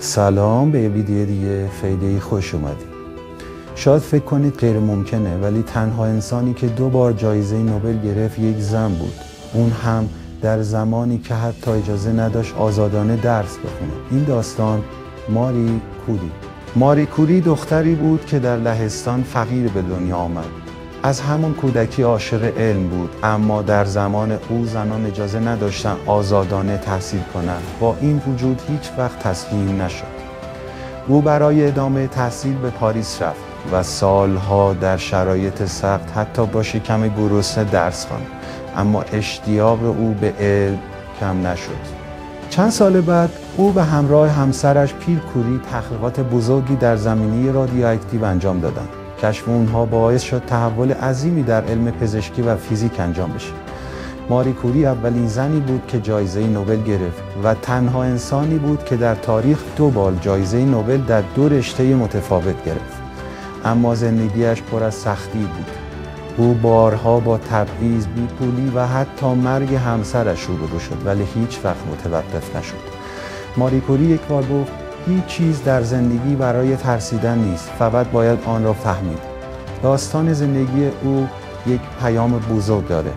سلام، به یه ویدیو دیگه خیلی خوش اومدید. شاید فکر کنید غیر ممکنه، ولی تنها انسانی که 2 بار جایزه نوبل گرفت یک زن بود، اون هم در زمانی که حتی اجازه نداشت آزادانه درس بخونه. این داستان ماری کوری دختری بود که در لهستان فقیر به دنیا آمد. از همون کودکی عاشق علم بود، اما در زمان او زنان اجازه نداشتن آزادانه تحصیل کنند. با این وجود هیچ وقت تسلیم نشد. او برای ادامه تحصیل به پاریس رفت و سالها در شرایط سخت، حتی با شکم گرسنه درس خواند، اما اشتیاق او به علم کم نشد. چند سال بعد او به همراه همسرش پیر کوری تحقیقات بزرگی در زمینه رادیواکتیو انجام دادند. کشف اونها باعث شد تحول عظیمی در علم پزشکی و فیزیک انجام بشه. ماری کوری اولین زنی بود که جایزه نوبل گرفت و تنها انسانی بود که در تاریخ 2 بار جایزه نوبل در 2 رشته متفاوت گرفت. اما زندگیش پر از سختی بود. او بارها با تبعیض، بیپولی و حتی مرگ همسرش روبرو شد، ولی هیچ وقت متوقف نشد. ماری کوری یک بار گفت هیچ چیز در زندگی برای ترسیدن نیست، فقط باید آن را فهمید. داستان زندگی او یک پیام بزرگ داره.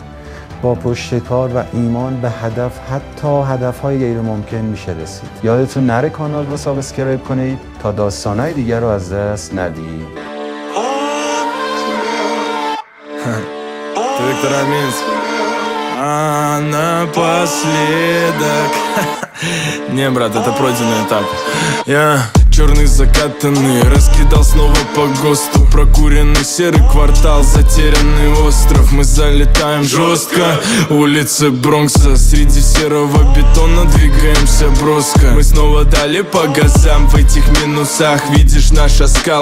با پشتکار و ایمان به هدف، حتی هدفهای غیر ممکن میشه رسید. یادتون نره کانال رو سابسکرایب کنید تا داستانهای دیگر رو از دست ندید. Ты Виктор Аминск. А напоследок. Не, брат, это пройденный этап. Я черный закатанный раскидал снова по ГОСТу. Прокуренный серый квартал, затерянный остров. Мы залетаем жестко, улицы Бронкса. Среди серого бетона двигаемся броско. Мы снова дали по газам в этих минусах. Видишь, наша скала.